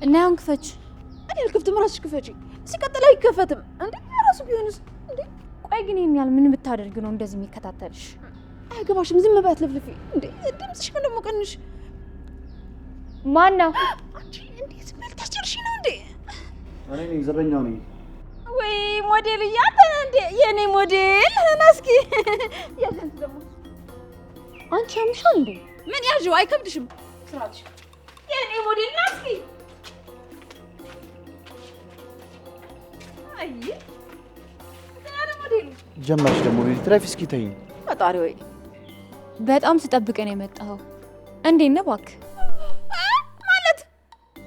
እና ያን ክፈች። እኔ አልከፍትም፣ ራስሽ ክፈቺ። ሲቀጥል አይከፈትም እንዴ? ራሱ ቢሆንስ እንዴ? ቆይ ግን ይሄን ያህል ምን ብታደርግ ነው እንደዚህ የሚከታተልሽ? አይገባሽም። ዝም በይ አትለፍልፊ እንዴ። ድምፅሽ ምን ደግሞ ቀንሽ። ማን ነው? አንቺ እንዴት ምን ታስጨርሺ ነው እንዴ? እኔ ነኝ ዘበኛው ነኝ። ወይ ሞዴል እያለ እንዴ? የኔ ሞዴል ናስኪ ያለን ደግሞ አንቺ አምሻል እንዴ? ምን ያዥው? አይከብድሽም? ስራትሽ የኔ ሞዴል ናስኪ። አይ ታዲያ ሞዴል ጀመርሽ ደግሞ ሊትራፊ እስኪ ተይኝ። ፈጣሪ ወይ በጣም ስጠብቅ ነው የመጣው። እንዴት ነህ እባክህ? ማለት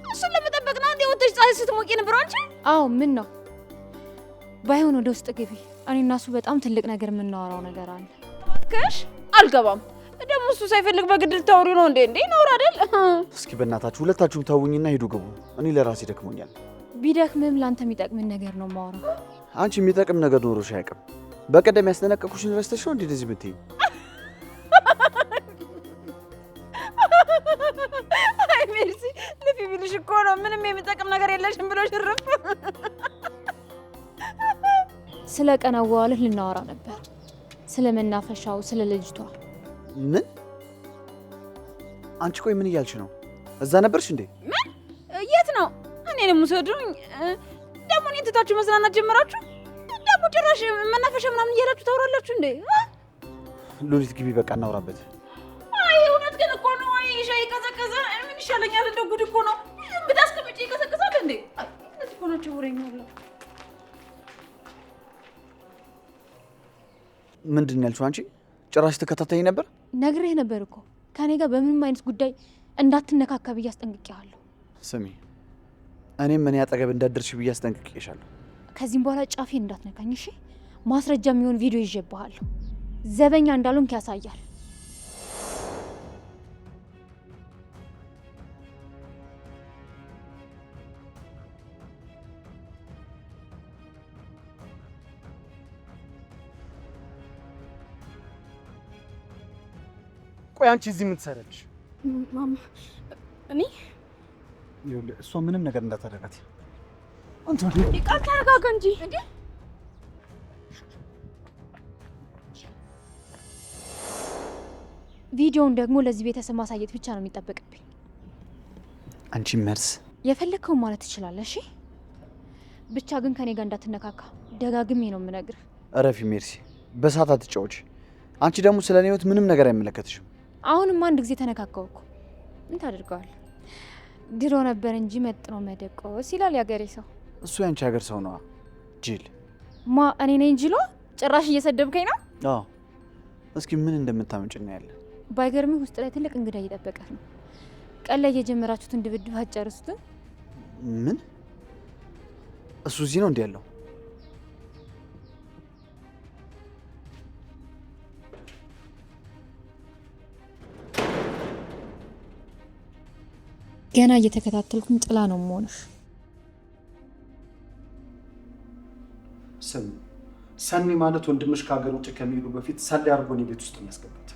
እሱን ለመጠበቅ ነው እንዴ ወጥተሽ ፀሐይ ስትሞቂ ነበር አንቺ? አዎ ምን ነው? ባይሆን ወደ ውስጥ ግቢ። እኔ እና እሱ በጣም ትልቅ ነገር የምናወራው ነገር አለ። እባክሽ አልገባም። ደግሞ እሱ ሳይፈልግ በግድ ልታወሪ ነው እንዴ? እንዴ ነው አይደል? እስኪ በእናታችሁ ሁለታችሁም ተውኝና ሂዱ ግቡ። እኔ ለራሴ ደክሞኛል። ቢደክምም ላንተ የሚጠቅምን ነገር ነው የማወራው። አንቺ የሚጠቅም ነገር ኖሮሽ አያውቅም። በቀደም ያስጠነቀቅኩሽን ረስተሽ ነው እንዴ እንደዚህ የምትይኝ? አይ ሜርሲ ልፊ ቢልሽ እኮ ነው ምንም የሚጠቅም ነገር የለሽም ብሎ ሽርፍ። ስለ ቀን አዋዋልህ ልናወራ ነበር። ስለ መናፈሻው፣ ስለ ልጅቷ። ምን? አንቺ ቆይ ምን እያልሽ ነው? እዛ ነበርሽ እንዴ? ምን? የት ነው? እኔንም ውሰዱኝ። ደግሞ እኔን ትታችሁ መዝናናት ጀመራችሁ? ደግሞ ጭራሽ መናፈሻ ምናምን እያላችሁ ታወራላችሁ እንዴ? ሉሊት ግቢ፣ በቃ እናውራበት። አይ እውነት ግን እኮ ነው። አይ ሻይ ቀዘቀዘ። ምን ይሻለኛል? እንደው ጉድ እኮ ነው። ብታስቀምጪ ይቀዘቅዛል እንዴ? አይ እዚህ እኮ ናቸው ወሬኛው። ምንድን ነው ያልሽው አንቺ? ጭራሽ ተከታታይ ነበር? ነግሬህ ነበር እኮ ከኔ ጋር በምንም አይነት ጉዳይ እንዳትነካካ ብዬ አስጠንቅቄሃለሁ። ስሚ፣ እኔም እኔ አጠገብ እንዳትደርሺ ብዬ አስጠንቅቄሻለሁ። ከዚህም በኋላ ጫፌ እንዳትነካኝ እሺ? ማስረጃ የሚሆን ቪዲዮ ይዤብሃለሁ። ዘበኛ እንዳልሆንክ ያሳያል። ቆይ አንቺ እዚህ ምን ትሰራለሽ? ማማ እኔ ይኸውልህ እሷ ምንም ነገር እንዳታደርጋት። አንተ ቃል ተረጋጋ እንጂ እንዴ! ቪዲዮውን ደግሞ ለዚህ ቤተሰብ ማሳየት ብቻ ነው የሚጠበቅብኝ። አንቺ መርስ የፈለግከውን ማለት ትችላለህ እሺ? ብቻ ግን ከኔ ጋር እንዳትነካካ ደጋግሜ ነው የምነግርህ። እረፊ ሜርሲ፣ በሳት አትጫወች። አንቺ ደግሞ ስለ እኔ ህይወት ምንም ነገር አይመለከትሽም። አሁንም አንድ ጊዜ ተነካካው እኮ ምን ታደርገዋለህ? ድሮ ነበር እንጂ መጥኖ መደቆስ ይላል ያገሬ ሰው። እሱ ያንቺ ሀገር ሰው ነዋ ጅል። ማ እኔ ነኝ ጅሎ? ጭራሽ እየሰደብከኝ ነው? አዎ፣ እስኪ ምን እንደምታመጭ እናያለን። ባይገርምህ ውስጥ ላይ ትልቅ እንግዳ እየጠበቀህ ነው። ቀን ላይ የጀመራችሁትን ድብድብ አትጨርሱትም? ምን? እሱ እዚህ ነው እንዴ ያለው? ገና እየተከታተልኩኝ ጥላ ነው የምሆንሽ። ሰኒ ማለት ወንድምሽ ከሀገር ውጭ ከሚሄዱ በፊት ሰላይ አድርጎ እኔ ቤት ውስጥ የሚያስገባት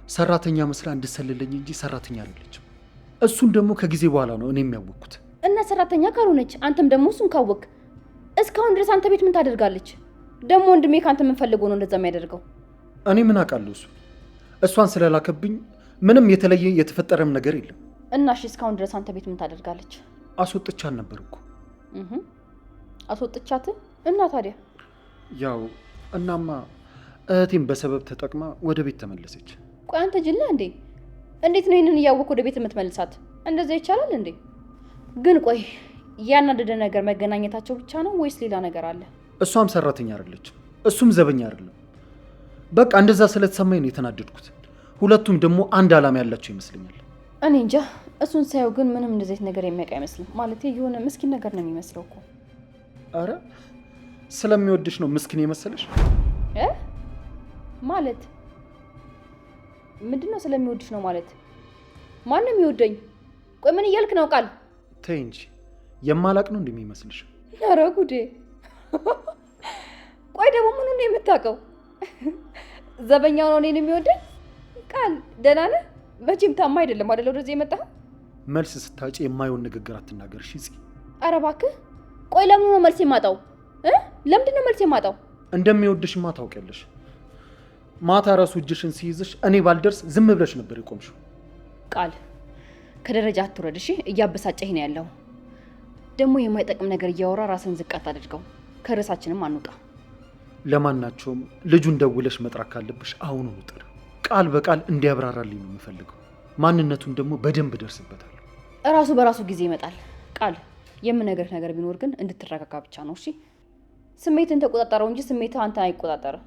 ሰራተኛ መስላ እንድሰልልኝ እንጂ ሰራተኛ አይደለችም። እሱን ደግሞ ከጊዜ በኋላ ነው እኔ የሚያወቅኩት። እና ሰራተኛ ካልሆነች አንተም ደግሞ እሱን ካወቅ እስካሁን ድረስ አንተ ቤት ምን ታደርጋለች? ደግሞ ወንድሜ ካንተ ምን ፈልጎ ነው እንደዛ የሚያደርገው? እኔ ምን አውቃለሁ? እሷን ስለላከብኝ ምንም የተለየ የተፈጠረም ነገር የለም። እና እሺ እስካሁን ድረስ አንተ ቤት ምን ታደርጋለች? አስወጥቻት ነበር እኮ። አስወጥቻት? እና ታዲያ ያው እናማ እህቴን በሰበብ ተጠቅማ ወደ ቤት ተመለሰች። ቆይ አንተ ጅል ነህ እንዴ? እንዴት ነው ይሄንን እያወቅህ ወደ ቤት የምትመልሳት? እንደዛ ይቻላል እንዴ? ግን ቆይ ያናደደ ነገር መገናኘታቸው ብቻ ነው ወይስ ሌላ ነገር አለ? እሷም ሰራተኛ አይደለችም፣ እሱም ዘበኛ አይደለም። በቃ እንደዛ ስለተሰማኝ ነው የተናደድኩት። ሁለቱም ደግሞ አንድ ዓላማ ያላቸው ይመስለኛል። እኔ እንጃ። እሱን ሳየው ግን ምንም እንደዚህ ነገር የሚያውቅ አይመስልም። ማለት የሆነ ምስኪን ነገር ነው የሚመስለው እኮ። አረ ስለሚወድሽ ነው ምስኪን የመሰለሽ? ማለት ምንድነው? ስለሚወድሽ ነው ማለት? ማንም የሚወደኝ? ቆይ ምን እያልክ ነው? ቃል ተይ እንጂ የማላቅ ነው እንደሚመስልሽ? ኧረ ጉዴ! ቆይ ደግሞ ምኑ ነው የምታውቀው? ዘበኛው ነው እኔን የሚወደኝ? ቃል ደህና ነህ? መቼም ታማ አይደለም አይደል ወደዚህ የመጣኸው? መልስ ስታጪ የማይሆን ንግግር አትናገር እሺ ጽ ኧረ እባክህ ቆይ ለምን ነው መልስ የማጣው ለምንድን ነው መልስ የማጣው እንደሚወድሽማ ታውቂያለሽ ማታ ራሱ እጅሽን ሲይዝሽ እኔ ባልደርስ ዝም ብለሽ ነበር የቆምሽው ቃል ከደረጃ አትውረድ እሺ እያበሳጨኝ ነው ያለው ደግሞ የማይጠቅም ነገር እያወራ ራስን ዝቅ አታድርገው ከርዕሳችንም አንውጣ ለማናቸውም ልጁን ደውለሽ መጥራት ካለብሽ አሁን ውጥር ቃል በቃል እንዲያብራራልኝ ነው የምፈልገው ማንነቱን ደግሞ በደንብ ደርስበታል እራሱ በራሱ ጊዜ ይመጣል ቃል የምነግርህ ነገር ቢኖር ግን እንድትረጋጋ ብቻ ነው እሺ ስሜትን ተቆጣጣረው እንጂ ስሜትህ አንተን አይቆጣጠርም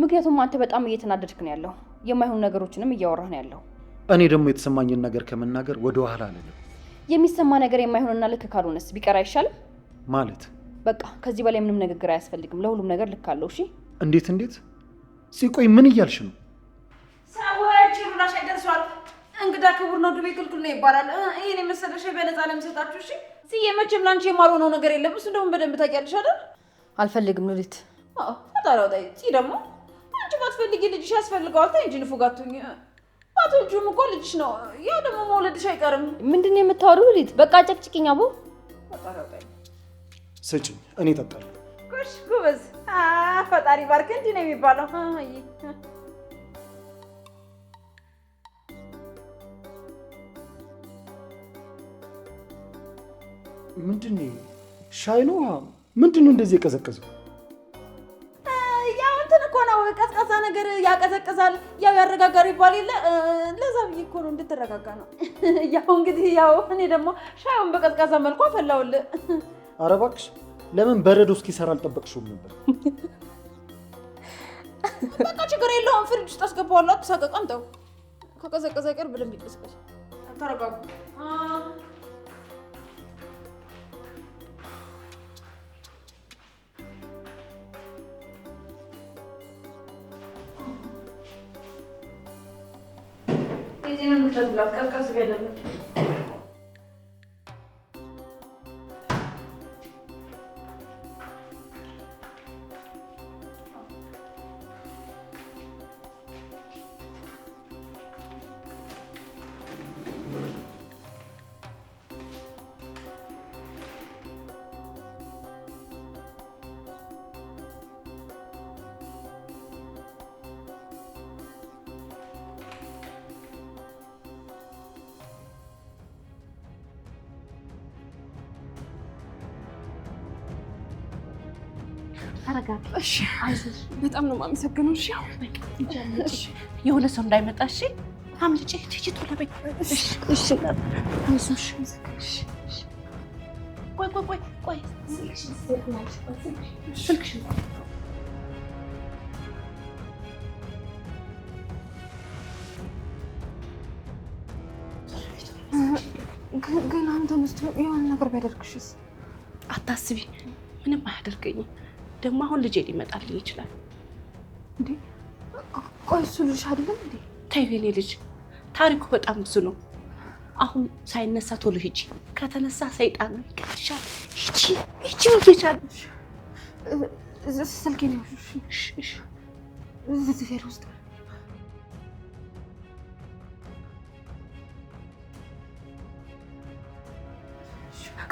ምክንያቱም አንተ በጣም እየተናደድክ ነው ያለው የማይሆኑ ነገሮችንም እያወራህ ነው ያለው እኔ ደግሞ የተሰማኝን ነገር ከመናገር ወደ ኋላ አልልም የሚሰማ ነገር የማይሆንና ልክ ካልሆነስ ቢቀር አይሻልም ማለት በቃ ከዚህ በላይ ምንም ንግግር አያስፈልግም ለሁሉም ነገር ልክ አለው እሺ እንዴት ሲቆይ ምን እያልሽ ነው ሰዎች ሩላሽ አይደርሷል እንግዳ ክቡር ነው ዱቤ ክልክል ነው ይባላል ይሄን የመሰለ ሻይ በነፃ ለምሰጣችሁ እሺ ሲየመችም ላንቺ የማልሆነው ነገር የለም እሱ ደግሞ በደንብ ታውቂያለሽ አይደል አልፈልግም ሉሊት ፈጣሪው ታይ ደግሞ አንቺ ባትፈልጊ ልጅሽ ያስፈልገዋል ታይ እንጂ ንፉጋቱኝ ባትወጂውም እኮ ልጅሽ ነው ያ ደግሞ መውለድሽ አይቀርም ምንድን ነው የምታወሪው ሉሊት በቃ ጨቅጭቅኝ አቦ ፈጣሪው ታይ ስጭኝ እኔ እጠጣለሁ ጎሽ ጎበዝ ፈጣሪ ባርክ እንዲህ ነው የሚባለው አይ ምንድነው ሻይ ነው ምንድነው እንደዚህ የቀዘቀዘው ያው እንትን እኮ ነው ቀዝቃዛ ነገር ያቀዘቅዛል ያው ያረጋጋል ይባል የለ ለዛ ብዬ እኮ ነው እንድትረጋጋ ነው ያው እንግዲህ ያው እኔ ደግሞ ሻዩን በቀዝቃዛ መልኩ አፈላውልህ ኧረ እባክሽ ለምን በረዶ እስኪሰራ አልጠበቅሽውም ነበር በቃ ችግር የለውም ፍሪጅ ውስጥ አስገባዋለሁ አትሳቀቀም ተው ከቀዘቀዘ ቀር በደንብ ይቀዝቀዝ ተረጋጋ ይሄንን ምትላስ ቀዝቀዝ ገደለ ተረጋጊ እሺ አይዞሽ በጣም ነው የማመሰግነው እሺ እሺ የሆነ ሰው እንዳይመጣ እሺ አምልጬ ትይጂ ቶሎ በይ እሺ አይዞሽ እሺ ቆይ ስልክሽን ግን አንተ ውስጥ የሆነ ነገር ቢያደርግሽስ አታስቢ ምንም አያደርገኝም ደግሞ አሁን ልጄ ሊመጣልኝ ይችላል እንዴ ቆይ እሱ ልጅ አይደለም እንዴ ተይ የኔ ልጅ ታሪኩ በጣም ብዙ ነው አሁን ሳይነሳ ቶሎ ሂጂ ከተነሳ ሰይጣን ነው ይቀርሻል ሂጂ ይቻላል ስልኬን እሺ እዚህ ፌር ውስጥ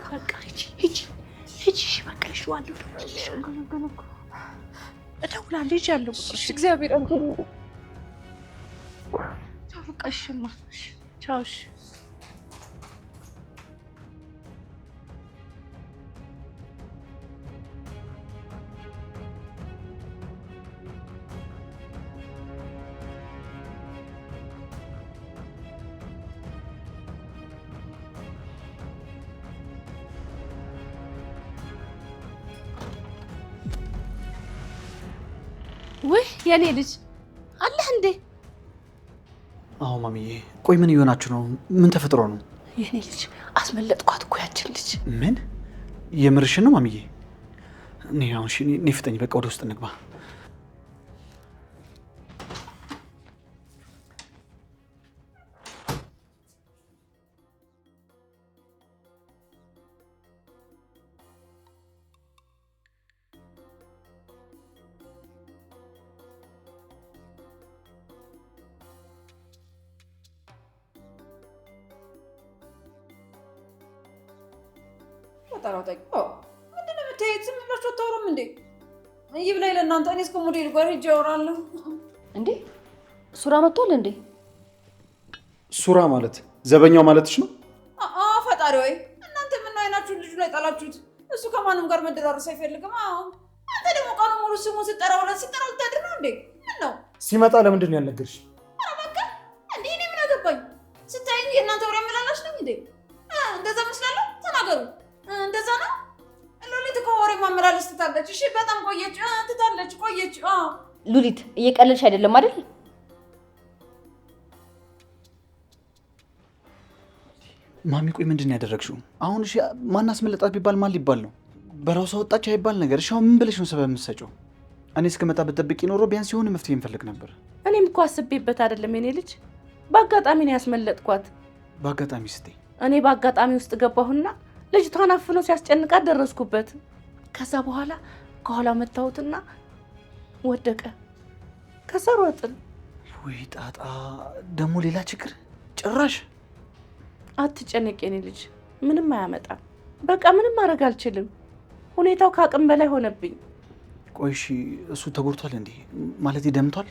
በቃ ሂጂ በቃ ይሽዋለሁ እደውላለሁ ይዣለሁ እግዚአብሔር ቻው በቃ እሺማ ቻው እሺ ወይ የኔ ልጅ አለህ እንዴ? አዎ ማሚዬ። ቆይ ምን እየሆናችሁ ነው? ምን ተፈጥሮ ነው? የኔ ልጅ አስመለጥኳት እኮ ያችን ልጅ። ምን? የምርሽን ነው ማሚዬ? እኔ አሁን እሺ፣ እኔ ፍጠኝ፣ በቃ ወደ ውስጥ እንግባ። አጠራጣቂ ምንድን ነው የምታዩት? ዝም ብላችሁ አታወሩም እንዴ? ይብላኝ ለእናንተ። እኔ እስከ ሞዴል ጋር ሂጅ አወራለሁ። እንዴ ሱራ መጥቷል እንዴ? ሱራ ማለት ዘበኛው ማለትሽ ነው? ፈጣሪ ወይ እናንተ ምን አይናችሁን ልጁ ላይ ጣላችሁት? እሱ ከማንም ጋር መደራረስ አይፈልግም። አንተ ደግሞ ቀኑ ሙሉ ስሙን ስጠራ ልታድር ነው እንዴ? ምን ነው ሲመጣ ለምንድን ነው ያልነገርሽ? ኧረ በቃ እንዴ እኔ ምን አገባኝ? ስታይኝ የእናንተ ወሬ አመላላሽ ነኝ እንዴ? እንደዛ መስላለሁ? ተናገሩ። እንደዛ ነው? ሉሊት እኮ ወሬ ማመላለስ ትታለች። እሺ በጣም ቆየች። ቆየች። ሉሊት እየቀለልሽ አይደለም አይደል? ማሚ ቆይ ምንድን ነው ያደረግሽው? አሁን እሺ ማን አስመለጣት ቢባል ማን ሊባል ነው? በራሷ ወጣች አይባል ነገር። እሺ አሁን ምን ብለሽ ነው ሰበብ የምትሰጪው? እኔ እስከመጣ ብትጠብቂ ኖሮ ቢያንስ የሆነ መፍትሄ እንፈልግ ነበር። እኔም እኮ አስቤበት አይደለም የኔ ልጅ፣ በአጋጣሚ ነው ያስመለጥኳት። በአጋጣሚ ስትይ? እኔ በአጋጣሚ ውስጥ ገባሁና ልጅቷን አፍኖ ሲያስጨንቃት ደረስኩበት። ከዛ በኋላ ከኋላ መታወትና ወደቀ። ከዛ ሮጥን። ወይ ጣጣ! ደግሞ ሌላ ችግር ጭራሽ። አትጨነቅ የኔ ልጅ፣ ምንም አያመጣም። በቃ ምንም ማድረግ አልችልም። ሁኔታው ከአቅም በላይ ሆነብኝ። ቆይ እሺ እሱ ተጎድቷል እንዴ? ማለት ደምቷል?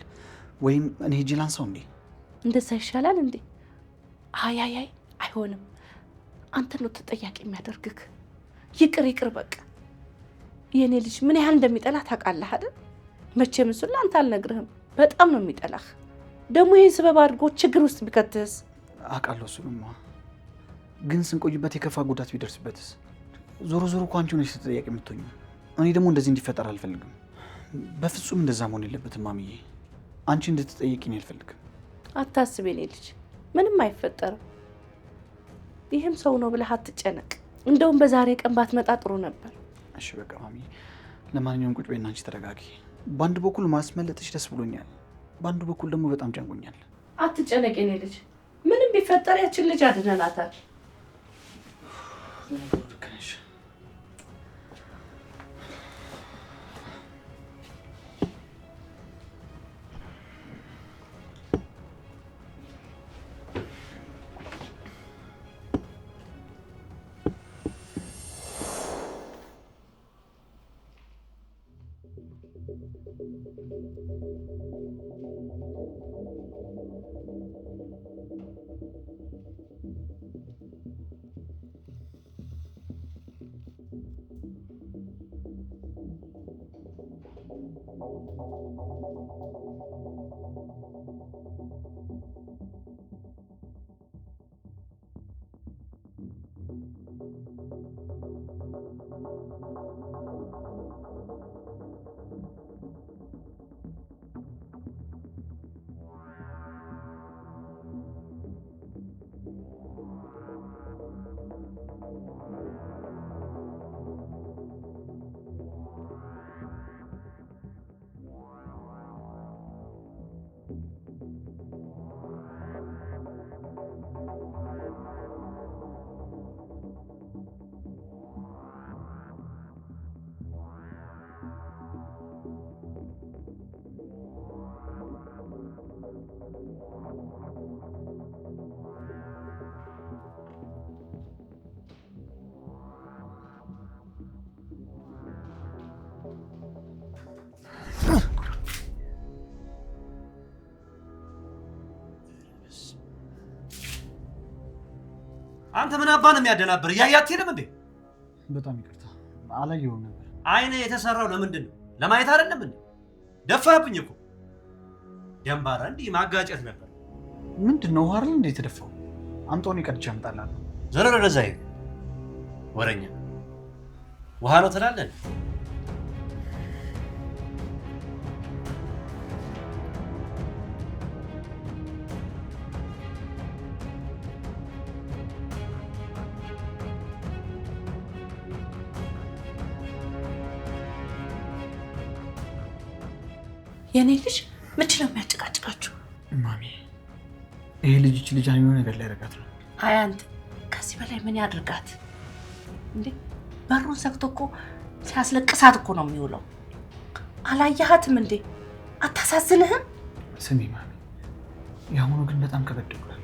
ወይም እኔ ሂጅ ላንሳው እንዴ? እንደዛ ይሻላል እንዴ? አይ አይሆንም። አንተ ነው ተጠያቂ የሚያደርግክ። ይቅር በቃ። የኔ ልጅ ምን ያህል እንደሚጠላ ታውቃለህ አይደል? መቼም እሱን ለአንተ አልነግርህም። በጣም ነው የሚጠላህ። ደግሞ ይህን ስበብ አድርጎ ችግር ውስጥ ቢከትህስ? አውቃለሁ እሱንማ፣ ግን ስንቆይበት የከፋ ጉዳት ቢደርስበትስ? ዞሮ እኮ አንቺ ሆነሽ ተጠያቂ የምትሆኚው። እኔ ደግሞ እንደዚህ እንዲፈጠር አልፈልግም። በፍጹም እንደዛ መሆን የለበትም ማሚዬ። አንቺ እንድትጠየቂ ነው አልፈልግም። አታስብ የኔ ልጅ፣ ምንም አይፈጠርም። ይህም ሰው ነው ብለህ አትጨነቅ። እንደውም በዛሬ ቀን ባትመጣ ጥሩ ነበር። እሺ በቃ ማሚዬ፣ ለማንኛውም ቁጭ በይና አንቺ ተረጋጊ። በአንድ በኩል ማስመለጥሽ ደስ ብሎኛል፣ በአንድ በኩል ደግሞ በጣም ጨንቆኛል። አትጨነቅ የኔ ልጅ፣ ምንም ቢፈጠር ያችን ልጅ አድነናታል። አንተ ምን አባ ነው የሚያደናብር? እያያት ሄደም እንዴ? በጣም ይቅርታ አላየሁም ነበር። አይኔ የተሰራው ለምንድን ነው? ለማየት አይደለም እንዴ? ደፋብኝ እኮ ደንባራ። እንዲህ ማጋጨት ነበር። ምንድን ነው አይደል እንዴ የተደፋው? አምጣውን ቀድቼ አምጣላለሁ። ዘረረ ለዛ ይሄ ወረኛ ውሃ ነው ትላለህ? የኔ ልጅ ምንድን ነው የሚያጨቃጭቃችሁ? ማሚ ይሄ ልጅ አይሆን ነገር ላይ ያደርጋት ነው። አይ አንተ ከዚህ በላይ ምን ያድርጋት እንዴ? በሩን ዘግቶ እኮ ሲያስለቅሳት እኮ ነው የሚውለው። አላየሃትም እንዴ? አታሳዝንህም? ስሚ ማሚ፣ የአሁኑ ግን በጣም ከበድ ብሏል።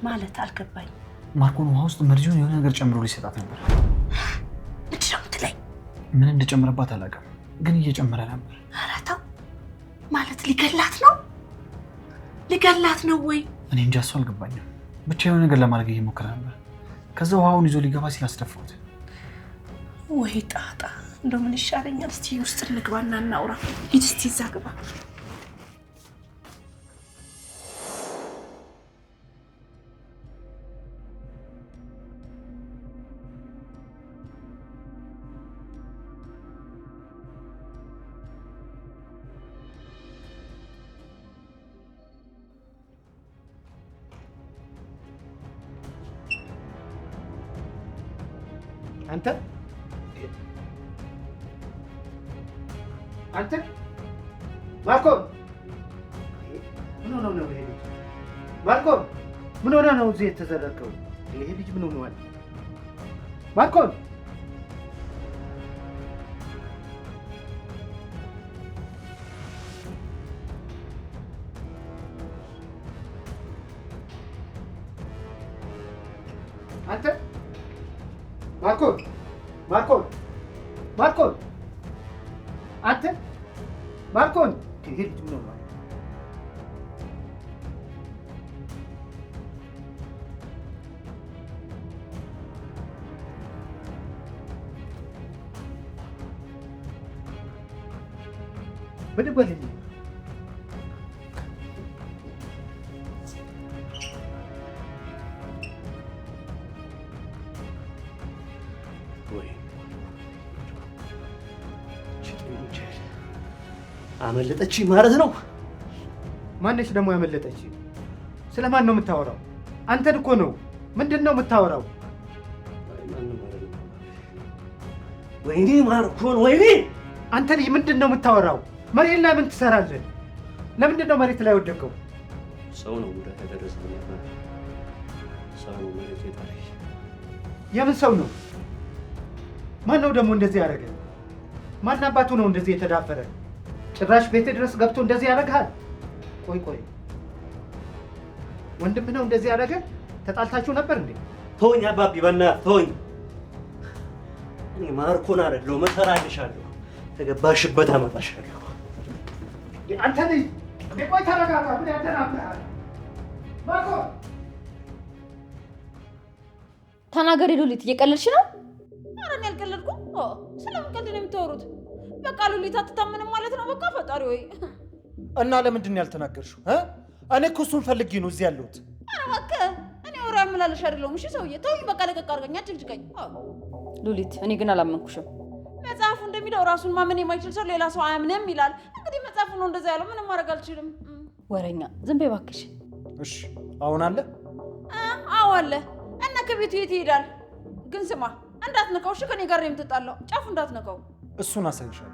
ማለት አልገባኝ። ማርኮን ውሃ ውስጥ መርዙን የሆነ ነገር ጨምሮ ሊሰጣት ነበር። ምን እንደጨመረባት አላውቅም፣ ግን እየጨመረ ነበር። ኧረ ተው ማለት ሊገላት ነው? ሊገላት ነው ወይ? እኔ እንጃ፣ እሱ አልገባኝም። ብቻ የሆነ ነገር ለማድረግ እየሞከረ ነበር። ከዛ ውሃውን ይዞ ሊገባ ሲል አስደፋሁት። ወይ ጣጣ! እንደው ምን ይሻለኛል? እስቲ ውስጥ እንግባና እናውራ። ሂድ እስቲ እዛ ግባ። አንተ ማርኮም ምን ሆነ ነው ይሄ ልጅ? ማርኮም ምን ሆነ ነው እዚህ የተዘረከው? ይሄ ልጅ ምን ሆኗል? ማርኮም አንተ ማርኮም ማርኮም ማርኮም አንተ ማርኮም ይሄ ልጅ ምን ሆኗል? ምን በልልኝ አመለጠች ማለት ነው። ማነች ደግሞ ያመለጠች? ስለማን ነው የምታወራው? አንተን እኮ ነው። ምንድን ነው የምታወራው? ወይኔ ማርኮን፣ ወይኔ አንተ ልጅ ምንድን ነው የምታወራው? መሬት ላይ ምን ትሰራለህ? ለምንድን ነው መሬት ላይ ወደቀው? ሰው ነው ጉዳት ያደረሰው። ሰው ነው መሬት የጣለኝ። የምን ሰው ነው? ማን ነው ደግሞ እንደዚህ ያደረገ? ማን አባቱ ነው እንደዚህ የተዳፈረ? ጭራሽ ቤት ድረስ ገብቶ እንደዚህ ያደርግሃል? ቆይ ቆይ፣ ወንድምህ ነው እንደዚህ ያደረገ? ተጣልታችሁ ነበር እንዴ? ተወኝ አባቢ፣ በእናትህ ተወኝ። እኔ ማርኮን አይደለሁም፣ እሰራልሻለሁ። ተገባሽበት አመጣሻለሁ። አንተ ልጅ ቆይ ተረጋጋ። ምን ያደናብርሃል? ማርኮን ተናገሪ ሉሊት፣ እየቀለድሽ ነው? ኧረ እኔ አልቀለድኩም። ስለምን ቀልድ ነው የምታወሩት? በቃ ሉሊት አትታመንም ማለት ነው? በቃ ፈጣሪ ወይ! እና ለምንድን ነው ያልተናገርሽው? እኔ እኮ እሱን ፈልጌ ነው እዚህ ያለሁት። ኧረ እባክህ፣ እኔ ወሬ አመላለሽ አይደለሁም። እሺ ሰውዬ ተውኝ፣ በቃ ለቀቅ አድርገኝ፣ አትጭቅጭቀኝ። ሉሊት፣ እኔ ግን አላመንኩሽም። መጽሐፉ እንደሚለው ራሱን ማመን የማይችል ሰው ሌላ ሰው አያምንም ይላል። እንግዲህ መጽሐፉ ነው እንደዛ ያለው፣ ምንም ማድረግ አልችልም። ወሬኛ፣ ዝም በይ እባክሽ። እሺ አሁን አለ? አዎ አለ። እና ከቤቱ የት ይሄዳል? ግን ስማ፣ እንዳትነካው እሺ። ከኔ ጋር ነው የምትጣላው፣ ጫፉ እንዳትነካው። እሱን አሳይሻለሁ።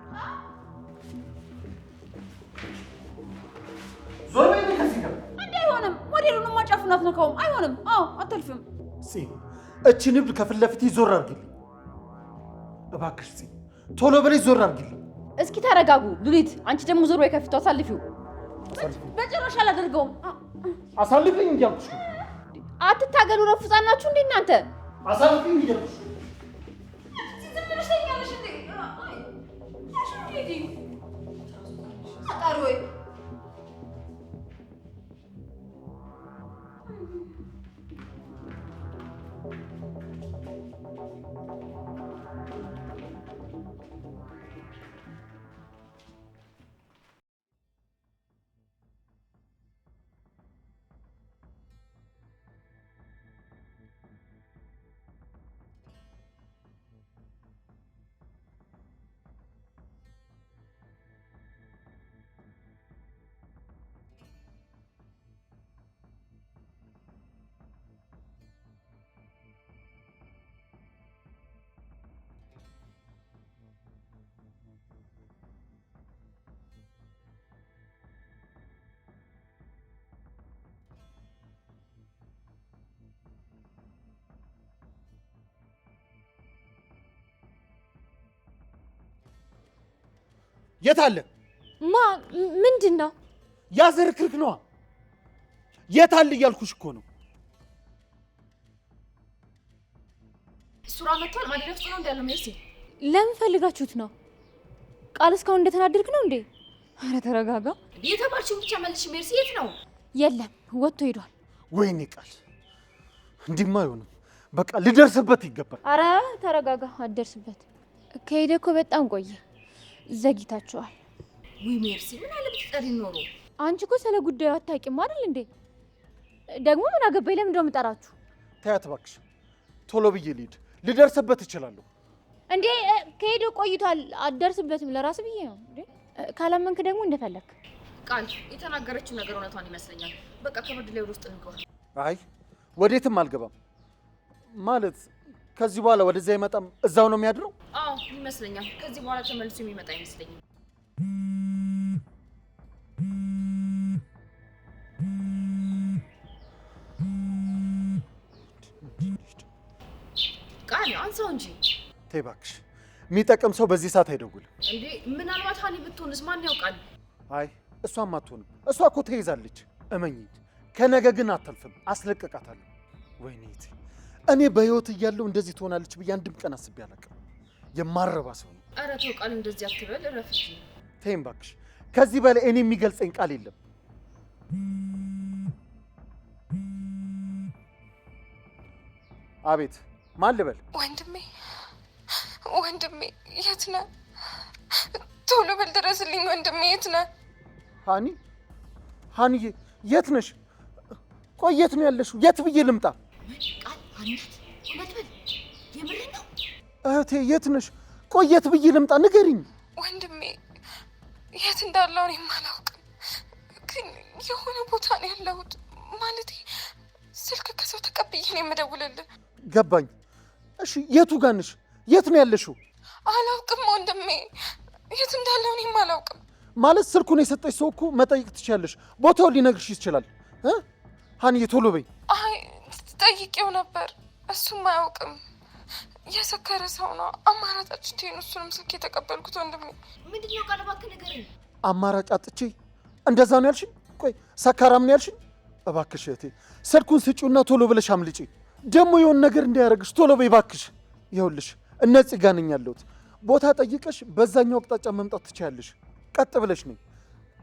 ዞር በይ ከዚህ ጋር። እንዴ አይሆንም። ሞዴሉንማ ጫፉን አትነካውም። አይሆንም። አዎ አታልፍም። እቺ ንብድ ከፊት ለፊት ዞር አድርጊልኝ እባክሽ። ቶሎ በለሽ ዞር አድርጊልኝ። እስኪ ተረጋጉ። ሉሊት፣ አንቺ ደግሞ ዞር ወይ ከፊቱ አሳልፊው። በጭራሽ አላደርገውም። አሳልፊኝ እያልኩሽ ነው። አትታገሉ። ረፍፃን ናችሁ እንዴ እናንተ? አሳልፊኝ እያልኩሽ ነው። ዝም ብለሽ ተኛለሽ እንዴ? ፈጣሪ ወይ! የት አለ? ምንድን ነው? ያ ዝርክርክ ነዋ። የት አለ እያልኩሽ እኮ ነው። ሱራ መጥቷል። ማደሪያ ውስጥ ነው እንዳለው ሜርሲ። ለምን ፈልጋችሁት ነው? ቃል እስካሁን እንደተናደድክ ነው እንዴ? አረ ተረጋጋ። የተባልሽውን ብቻ መልሽ። ሜርሲ የት ነው? የለም ወጥቶ ሄዷል። ወይኔ ቃል፣ እንዲህማ አይሆንም። በቃ ልደርስበት ይገባል። አረ ተረጋጋ፣ አትደርስበት። ከሄደ እኮ በጣም ቆየ። ዘግይታችኋል። ውይ ሜርሲ፣ ምን አለ ብትጠሪ ኖሮ። አንቺ እኮ ስለ ጉዳዩ አታውቂም አይደል እንዴ? ደግሞ ምን አገባኝ? ለምን እንደው የምጠራችሁ? ተያት እባክሽ፣ ቶሎ ብዬ ልሂድ። ልደርስበት እችላለሁ እንዴ? ከሄደ ቆይቷል። አትደርስበትም። ለራስ ብዬ ነው እንዴ? ካላመንክ ደግሞ እንደፈለክ። ቃል የተናገረችው ነገር እውነቷን ይመስለኛል። በቃ ከብርድ ላይ ወደ ውስጥ እንግባ። አይ ወዴትም አልገባም። ማለት ከዚህ በኋላ ወደዚያ አይመጣም፣ እዛው ነው የሚያድረው? አዎ ይመስለኛል። ከዚህ በኋላ ተመልሶ የሚመጣ አይመስለኝም። ቃል አንሳው እንጂ። ተይ እባክሽ፣ የሚጠቅም ሰው በዚህ ሰዓት አይደውልም እንዴ። ምናልባት ሀኒ ብትሆንስ ማን ያውቃል? አይ እሷም አትሆንም። እሷ እኮ ተይዛለች። እመኚኝ፣ ከነገ ግን አታልፍም። አስለቅቃታለሁ። ወይኔ እኔ በህይወት እያለሁ እንደዚህ ትሆናለች ብዬ አንድም ቀን አስቤ አላውቅም። የማረባ ሰው ነው። ኧረ ተው ቃል፣ እንደዚህ አትበል። እረፍ እንጂ። ተይም እባክሽ፣ ከዚህ በላይ እኔ የሚገልጸኝ ቃል የለም። አቤት፣ ማን ልበል? ወንድሜ የት ነህ? ቶሎ በል ድረስልኝ ወንድሜ፣ የት ነህ? ሀኒዬ የት ነሽ? ቆይ የት ነው ያለሽው? የት ብዬ ልምጣ? ቃል ሀኒት፣ እውነት በል፣ የምር ነው? እህቴ የት ነሽ? ቆይ የት ብዬ ልምጣ? ንገሪኝ። ወንድሜ የት እንዳለው እኔም አላውቅም፣ ግን የሆነ ቦታ ነው ያለሁት። ማለቴ ስልክ ከሰው ተቀብዬ ነው የምደውልልህ። ገባኝ። እሺ የቱ ጋር ነሽ? የት ነው ያለሽው? አላውቅም ወንድሜ፣ የት እንዳለው እኔም አላውቅም። ማለት ስልኩን የሰጠሽ ሰው እኮ መጠየቅ ትችያለሽ። ቦታውን ሊነግርሽ ይችላል። ሀኒዬ ቶሎ በይ። አይ ጠይቄው ነበር፣ እሱም አያውቅም። የሰከረ ሰው ነው። አማራጭ አጥቼ እሱንም ስልክ የተቀበልኩት ወንድሜ። ምንድነው ቃል? እባክህ ንገረኝ። አማራጭ አጥቼ? እንደዛ ነው ያልሽኝ? ቆይ ሰካራም ነው ያልሽኝ? እባክሽ እህቴ ስልኩን ስጪውና ቶሎ ብለሽ አምልጪ። ደግሞ የሆነ ነገር እንዳያደርግሽ ቶሎ በይ እባክሽ። ይኸውልሽ እነዚህ ጋር ነኝ ያለሁት። ቦታ ጠይቀሽ በዛኛው አቅጣጫ መምጣት ትችያለሽ። ቀጥ ብለሽ ነኝ፣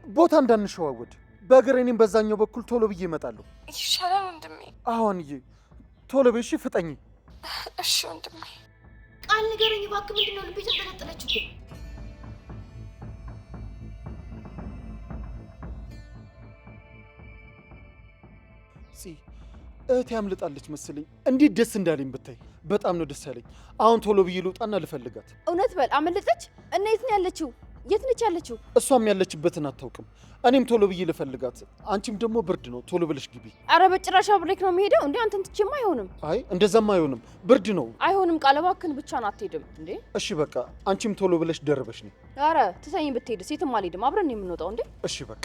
ቦታ እንዳንሸዋወድ። በእግር እኔም በዛኛው በኩል ቶሎ ብዬ እመጣለሁ። ይሻላል ወንድሜ። አሁንዬ ቶሎ በይ እሺ፣ ፍጠኝ። እሺ ወንድሜ። ቃል ንገረኝ እባክህ፣ ምንድነው? ልቤ ተንጠለጠለች እኮ። እህቴ ያምልጣለች መሰለኝ። እንዴት ደስ እንዳለኝ ብታይ። በጣም ነው ደስ ያለኝ። አሁን ቶሎ ብዬ ልውጣና ልፈልጋት። እውነት በል አመለጠች? እና የት ነው ያለችው? የት ነች ያለችው? እሷም ያለችበትን አታውቅም። እኔም ቶሎ ብዬ ልፈልጋት። አንቺም ደግሞ ብርድ ነው፣ ቶሎ ብለሽ ግቢ። አረ በጭራሽ ብሬክ ነው የሚሄደው እንዴ? አንተን ትቼማ አይሆንም። አይ እንደዛማ አይሆንም፣ ብርድ ነው። አይሆንም ቃል፣ እባክህን ብቻህን አትሄድም እንዴ? እሺ በቃ አንቺም ቶሎ ብለሽ ደርበሽ ነኝ። አረ ትተኸኝ ብትሄድስ? የትም አልሄድም፣ አብረን ነው የምንወጣው እንዴ? እሺ በቃ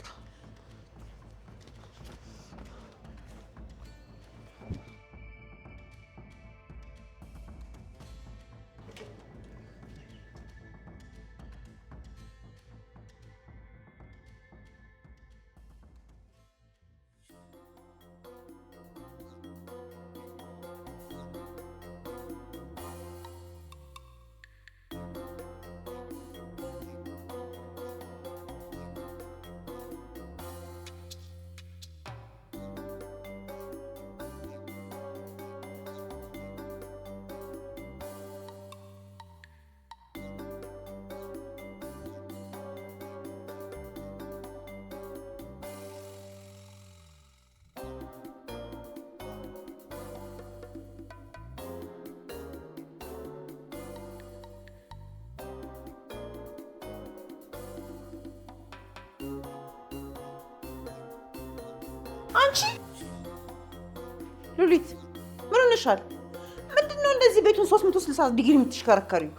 አንቺ ሉሊት ምን ሆነሻል? ምንድነው እንደዚህ ቤቱን 360 ዲግሪ የምትሽከረከሪው?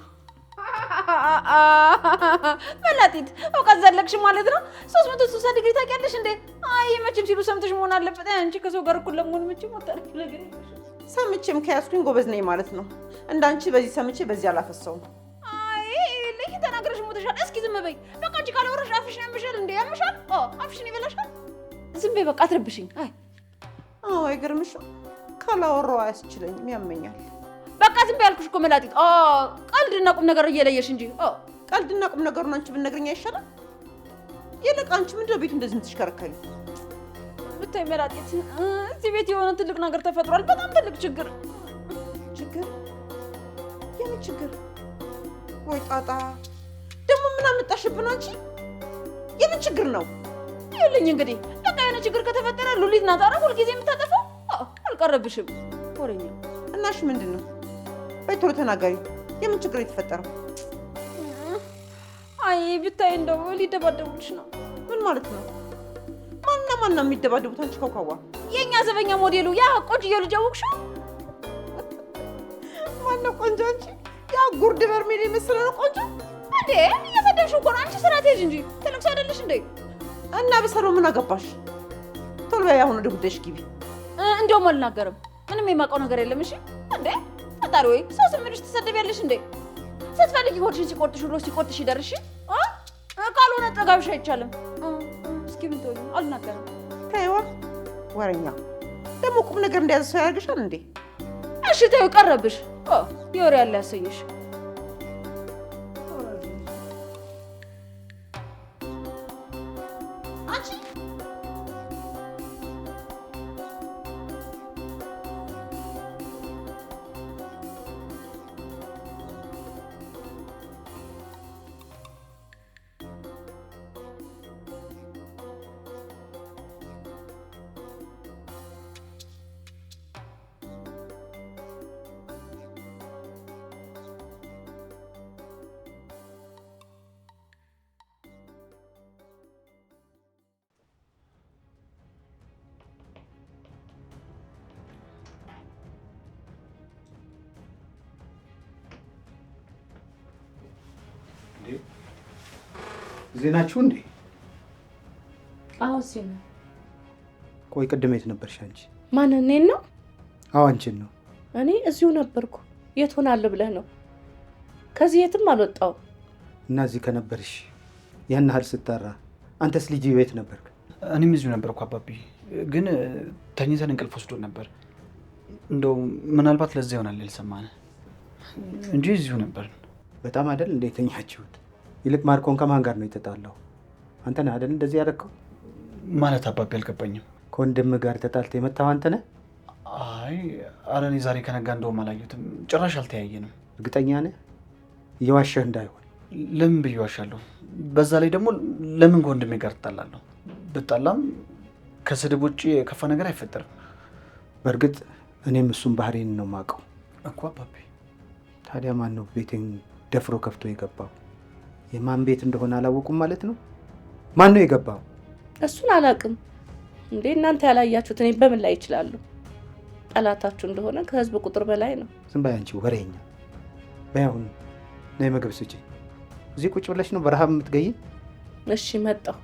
መላጢት እውቀት ዘለቅሽ ማለት ነው። 360 ዲግሪ ታውቂያለሽ እንዴ? አይ መቼም ሲሉ ሰምተሽ መሆን አለበት። አንቺ ከሰው ጋር እኩል ለመሆን መቼም ወጣልሽ ነገር ሰምቼም ከያዝኩኝ ጎበዝ ነኝ ማለት ነው። እንዳንቺ በዚህ ሰምቼ በዚህ አላፈሰውም። አይ ለይ ተናገረሽ ሞተሻል። እስኪ ዝም በይ በቃ። አንቺ ካላወራሽ አፍሽን ያምሻል እንዴ? ያምሻል? አፍሽን ይበላሻል። ዝም በይ በቃ አትረብሽኝ። አይ አይገርምሽም? ካላወራው አያስችለኝም፣ ያመኛል። በቃ ዝም በይ ያልኩሽ እኮ መላጢት። ቀልድና ቁም ነገር እየለየሽ እንጂ። ቀልድና ቁም ነገሩን አንቺ ብትነግሪኝ አይሻልም? ይልቅ አንቺ ምንድነው ቤቱ እንደዚህ የምትሽከረከሪ? ብታይ መላጢት፣ እዚህ ቤት የሆነ ትልቅ ነገር ተፈጥሯል። በጣም ትልቅ ችግር። ችግር? የምን ችግር? ወይ ጣጣ! ደግሞ ምን አመጣሽብን አንቺ? የምን ችግር ነው? ይኸውልኝ እንግዲህ በቃ የሆነ ችግር ከተፈጠረ ሉሊት ናት አይደል ሁልጊዜ የምታጠፋው? አልቀረብሽም ወሬኛ። እናሽ ምንድን ነው? በይ ቶሎ ተናገሪ። የምን ችግር የተፈጠረው? አይ ብታይ እንደው ሊደባደቡልሽ ነው። ምን ማለት ነው? ማንና ማን ነው የሚደባደቡት? አንቺ ከውካዋ የእኛ ዘበኛ ሞዴሉ ያ ቆንጆዬው ልጅ አወቅሽው? ማነው ቆንጆ? አንቺ ያ ጉርድ በርሜል የመሰለ ነው ቆንጆ እንዴ? እየሰደብሽው እኮ ነው። አንቺ ስራ ትሄጂ እንጂ ትልቅ ሰው አይደለሽ እንዴ? እና በሰሩ ምን አገባሽ? ቶሎ በይ አሁን ወደ ጉዳይሽ ግቢ። እንደውም አልናገርም። ምንም የማውቀው ነገር የለም። እሺ እንዴ ፈጣሪ ወይ ሰው ስምልሽ ትሰደቢያለሽ እንዴ? ስትፈልጊ ሆድሽን ሲቆርጥሽ ብሎ ሲቆርጥሽ ይደርሽ። ካልሆነ ጠጋብሽ አይቻልም። እስኪ ምን ትሆኚ? አልናገርም። ተይዋ ወሬኛ። ደግሞ ቁም ነገር እንደያዘ ሰው ያደርግሻል እንዴ? እሺ ተይው፣ ቀረብሽ። የወሬ ያለ ያሰኝሽ። ዜናችሁ እንዴ? አዎ ዜና። ቆይ ቅድም የት ነበርሽ አንቺ? ማን? እኔን ነው? አዎ አንቺን ነው። እኔ እዚሁ ነበርኩ። የት ሆናለሁ ብለህ ነው? ከዚህ የትም አልወጣሁም። እና እዚህ ከነበርሽ ያን ያህል ስጠራ አንተስ ልጅ ቤት ነበርክ? እኔም እዚሁ ነበርኩ አባቢ፣ ግን ተኝተን እንቅልፍ ወስዶ ነበር። እንደው ምናልባት ለዛ ይሆናል ያልሰማን እንጂ እዚሁ ነበር። በጣም አይደል እንዴ ተኛችሁት? ይልቅ ማርኮን ከማን ጋር ነው የተጣላው? አንተ ነህ አይደል እንደዚህ ያደረከው? ማለት አባቢ አልገባኝም። ከወንድም ጋር ተጣልተህ የመታው አንተ ነህ? አይ ኧረ እኔ ዛሬ ከነጋ እንደውም አላየሁትም። ጭራሽ አልተያየንም። እርግጠኛ ነህ? እየዋሸህ እንዳይሆን። ለምን ብዬ ዋሻለሁ? በዛ ላይ ደግሞ ለምን ከወንድሜ ጋር ትጣላለሁ? ብጣላም ከስድብ ውጭ የከፋ ነገር አይፈጠርም። በእርግጥ እኔም እሱም ባህሪን ነው የማውቀው እኮ አባቢ። ታዲያ ማን ነው ቤቴን ደፍሮ ከፍቶ የገባው? የማን ቤት እንደሆነ አላወቁም ማለት ነው? ማን ነው የገባው? እሱን አላውቅም። እንዴ እናንተ ያላያችሁት እኔ በምን ላይ ይችላሉ? ጠላታችሁ እንደሆነ ከህዝብ ቁጥር በላይ ነው። ዝም በይ አንቺ ወሬኛ። በይ አሁን ነይ ምግብ ስጪ። እዚህ ቁጭ ብለሽ ነው በረሃብ የምትገይ? እሺ መጣሁ።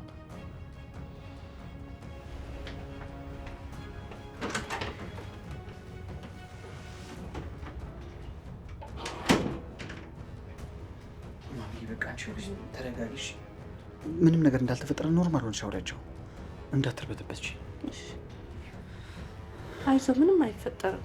ተረጋጊሽ። ምንም ነገር እንዳልተፈጠረ ኖርማል ሆነሽ አውሪያቸው። እንዳትርበተበች። አይዞህ፣ ምንም አይፈጠርም።